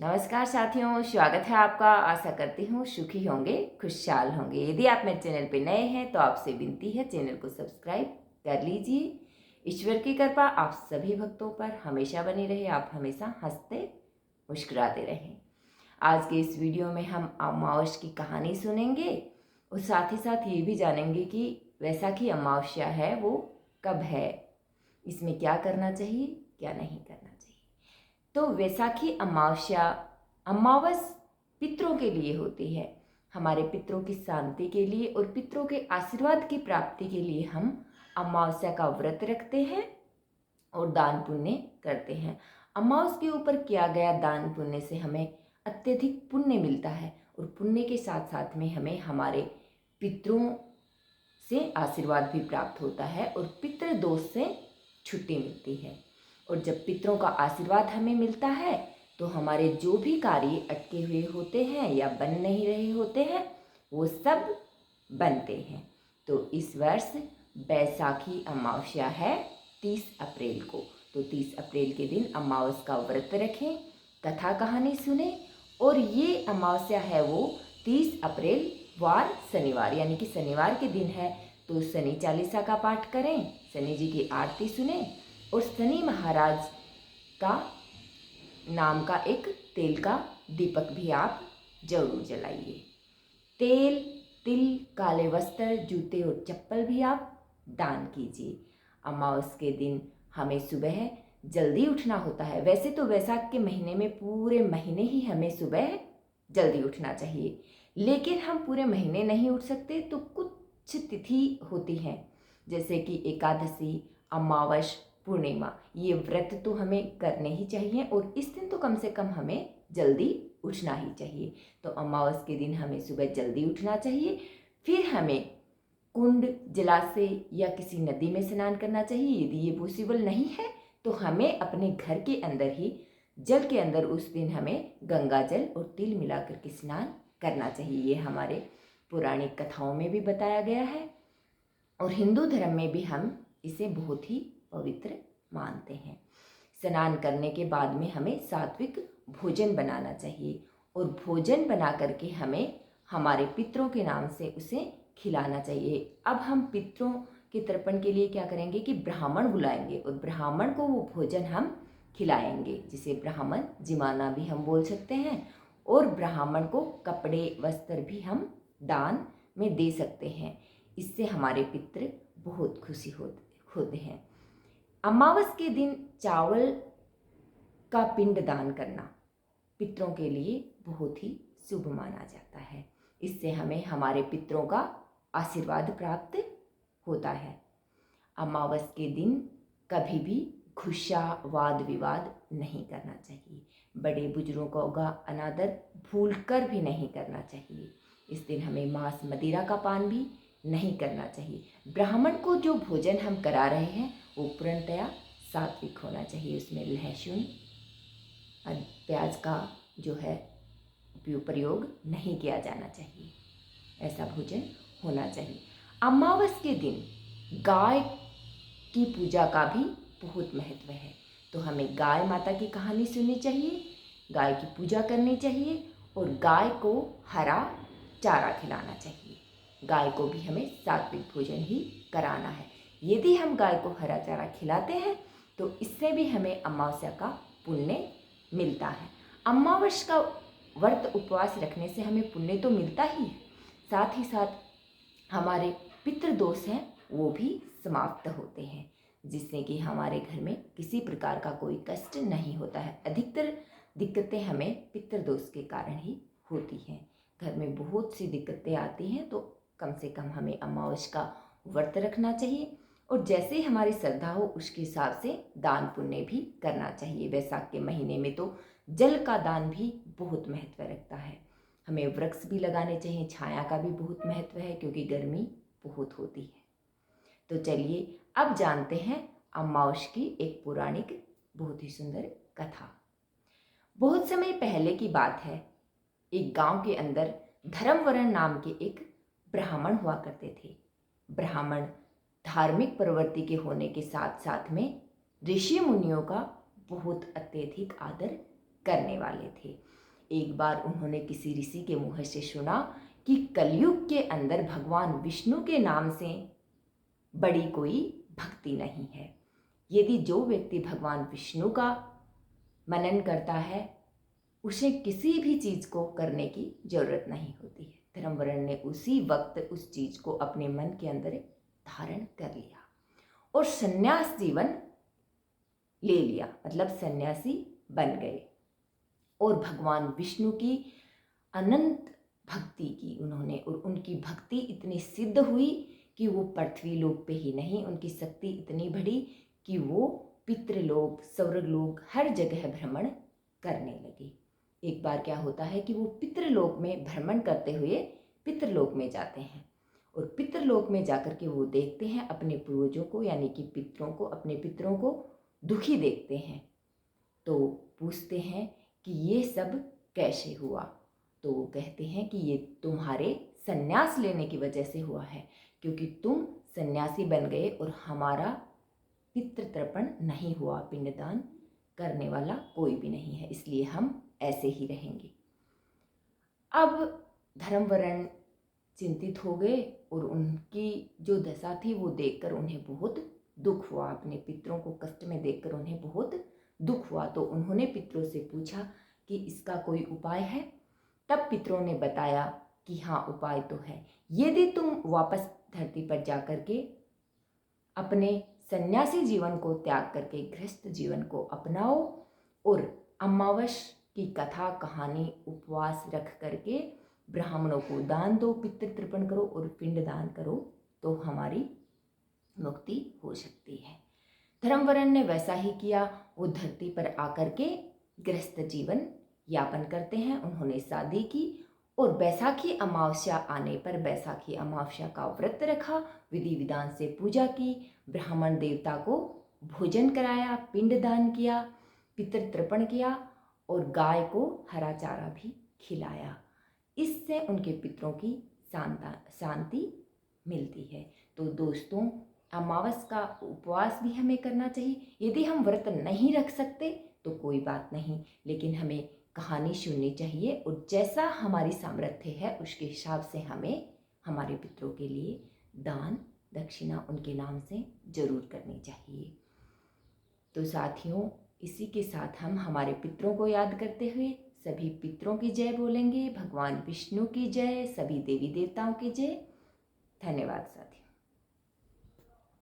नमस्कार साथियों, स्वागत है आपका। आशा करती हूँ सुखी होंगे, खुशहाल होंगे। यदि आप मेरे चैनल पे नए हैं तो आपसे विनती है चैनल को सब्सक्राइब कर लीजिए। ईश्वर की कृपा आप सभी भक्तों पर हमेशा बनी रहे, आप हमेशा हंसते मुस्कुराते रहें। आज के इस वीडियो में हम अमावस की कहानी सुनेंगे और साथ ही साथ ये भी जानेंगे कि वैसाखी अमावस्या है वो कब है, इसमें क्या करना चाहिए, क्या नहीं करना चाहिए। तो वैसाखी अमावस्या अमावस पितरों के लिए होती है। हमारे पितरों की शांति के लिए और पितरों के आशीर्वाद की प्राप्ति के लिए हम अमावस्या का व्रत रखते हैं और दान पुण्य करते हैं। अमावस के ऊपर किया गया दान पुण्य से हमें अत्यधिक पुण्य मिलता है और पुण्य के साथ साथ में हमें हमारे पितरों से आशीर्वाद भी प्राप्त होता है और पितृ दोष से छुट्टी मिलती है। और जब पितरों का आशीर्वाद हमें मिलता है तो हमारे जो भी कार्य अटके हुए होते हैं या बन नहीं रहे होते हैं वो सब बनते हैं। तो इस वर्ष बैसाखी अमावस्या है 30 अप्रैल को। तो 30 अप्रैल के दिन अमावस का व्रत रखें, कथा कहानी सुने। और ये अमावस्या है वो 30 अप्रैल वार शनिवार, यानी कि शनिवार के दिन है। तो शनि चालीसा का पाठ करें, शनि जी की आरती सुने और शनि महाराज का नाम का एक तेल का दीपक भी आप जरूर जलाइए। तेल, तिल, काले वस्त्र, जूते और चप्पल भी आप दान कीजिए। अमावस के दिन हमें सुबह जल्दी उठना होता है। वैसे तो वैसाख के महीने में पूरे महीने ही हमें सुबह जल्दी उठना चाहिए, लेकिन हम पूरे महीने नहीं उठ सकते। तो कुछ तिथि होती हैं जैसे कि एकादशी, अमावस, पूर्णिमा, ये व्रत तो हमें करने ही चाहिए और इस दिन तो कम से कम हमें जल्दी उठना ही चाहिए। तो अमावस के दिन हमें सुबह जल्दी उठना चाहिए। फिर हमें कुंड, जलाशय या किसी नदी में स्नान करना चाहिए। यदि ये पॉसिबल नहीं है तो हमें अपने घर के अंदर ही जल के अंदर उस दिन हमें गंगा जल और तिल मिलाकर के स्नान करना चाहिए। ये हमारे पौराणिक कथाओं में भी बताया गया है और हिंदू धर्म में भी हम इसे बहुत ही पवित्र मानते हैं। स्नान करने के बाद में हमें सात्विक भोजन बनाना चाहिए और भोजन बना करके हमें हमारे पितरों के नाम से उसे खिलाना चाहिए। अब हम पितरों के तर्पण के लिए क्या करेंगे कि ब्राह्मण बुलाएंगे और ब्राह्मण को वो भोजन हम खिलाएंगे, जिसे ब्राह्मण जिमाना भी हम बोल सकते हैं। और ब्राह्मण को कपड़े वस्त्र भी हम दान में दे सकते हैं। इससे हमारे पितृ बहुत खुशी होते हैं। अमावस के दिन चावल का पिंड दान करना पितरों के लिए बहुत ही शुभ माना जाता है। इससे हमें हमारे पितरों का आशीर्वाद प्राप्त होता है। अमावस के दिन कभी भी गुस्सा, वाद विवाद नहीं करना चाहिए। बड़े बुजुर्गों का अनादर भूलकर भी नहीं करना चाहिए। इस दिन हमें मांस मदिरा का पान भी नहीं करना चाहिए। ब्राह्मण को जो भोजन हम करा रहे हैं वो पूर्णतया सात्विक होना चाहिए। उसमें लहसुन, प्याज का जो है प्रयोग नहीं किया जाना चाहिए। ऐसा भोजन होना चाहिए। अमावस के दिन गाय की पूजा का भी बहुत महत्व है। तो हमें गाय माता की कहानी सुननी चाहिए, गाय की पूजा करनी चाहिए और गाय को हरा चारा खिलाना चाहिए। गाय को भी हमें सात्विक भोजन ही कराना है। यदि हम गाय को हरा चारा खिलाते हैं तो इससे भी हमें अमावस्या का पुण्य मिलता है। अमावस का व्रत उपवास रखने से हमें पुण्य तो मिलता ही है, साथ ही साथ हमारे पितृदोष हैं वो भी समाप्त होते हैं, जिससे कि हमारे घर में किसी प्रकार का कोई कष्ट नहीं होता है। अधिकतर दिक्कतें हमें पितृदोष के कारण ही होती हैं। घर में बहुत सी दिक्कतें आती हैं तो कम से कम हमें अमावस का व्रत रखना चाहिए और जैसे ही हमारी श्रद्धा हो उसके हिसाब से दान पुण्य भी करना चाहिए। वैसाख के महीने में तो जल का दान भी बहुत महत्व रखता है। हमें वृक्ष भी लगाने चाहिए, छाया का भी बहुत महत्व है क्योंकि गर्मी बहुत होती है। तो चलिए अब जानते हैं अमावस की एक पौराणिक बहुत ही सुंदर कथा। बहुत समय पहले की बात है, एक गांव के अंदर धर्मवरण नाम के एक ब्राह्मण हुआ करते थे। ब्राह्मण धार्मिक प्रवृत्ति के होने के साथ साथ में ऋषि मुनियों का बहुत अत्यधिक आदर करने वाले थे। एक बार उन्होंने किसी ऋषि के मुँह से सुना कि कलयुग के अंदर भगवान विष्णु के नाम से बड़ी कोई भक्ति नहीं है। यदि जो व्यक्ति भगवान विष्णु का मनन करता है उसे किसी भी चीज़ को करने की जरूरत नहीं होती है। धर्मवरण ने उसी वक्त उस चीज को अपने मन के अंदर धारण कर लिया और संन्यास जीवन ले लिया, मतलब सन्यासी बन गए और भगवान विष्णु की अनंत भक्ति की उन्होंने, और उनकी भक्ति इतनी सिद्ध हुई कि वो पृथ्वी लोक पे ही नहीं, उनकी शक्ति इतनी बढ़ी कि वो पितृलोक, स्वर्गलोक हर जगह भ्रमण करने लगे। एक बार क्या होता है कि वो पितृलोक में भ्रमण करते हुए पितृलोक में जाते हैं और पितृलोक में जाकर के वो देखते हैं अपने पूर्वजों को, यानी कि पितरों को, अपने पितरों को दुखी देखते हैं। तो पूछते हैं कि ये सब कैसे हुआ। तो वो कहते हैं कि ये तुम्हारे संन्यास लेने की वजह से हुआ है, क्योंकि तुम सन्यासी बन गए और हमारा पितृतर्पण नहीं हुआ, पिंडदान करने वाला कोई भी नहीं है, इसलिए हम ऐसे ही रहेंगे। अब धर्मवरण चिंतित हो गए और उनकी जो दशा थी वो देखकर उन्हें बहुत दुख हुआ, अपने पितरों को कष्ट में देखकर उन्हें बहुत दुख हुआ। तो उन्होंने पितरों से पूछा कि इसका कोई उपाय है। तब पितरों ने बताया कि हाँ, उपाय तो है। यदि तुम वापस धरती पर जाकर के अपने सन्यासी जीवन को त्याग करके गृहस्थ जीवन को अपनाओ और अमावस की कथा कहानी उपवास रख करके ब्राह्मणों को दान दो, पितृ तर्पण करो और पिंड दान करो, तो हमारी मुक्ति हो सकती है। धर्मवरण ने वैसा ही किया। वो धरती पर आकर के गृहस्थ जीवन यापन करते हैं। उन्होंने शादी की और बैसाखी अमावस्या आने पर बैसाखी अमावस्या का व्रत रखा, विधि विधान से पूजा की, ब्राह्मण देवता को भोजन कराया, पिंड दान किया, पितृ तर्पण किया और गाय को हरा चारा भी खिलाया। इससे उनके पितरों की शांति मिलती है। तो दोस्तों, अमावस का उपवास भी हमें करना चाहिए। यदि हम व्रत नहीं रख सकते तो कोई बात नहीं, लेकिन हमें कहानी सुननी चाहिए और जैसा हमारी सामर्थ्य है उसके हिसाब से हमें हमारे पितरों के लिए दान दक्षिणा उनके नाम से जरूर करनी चाहिए। तो साथियों, इसी के साथ हम हमारे पितरों को याद करते हुए सभी पितरों की जय बोलेंगे। भगवान विष्णु की जय, सभी देवी देवताओं की जय। धन्यवाद साथियों।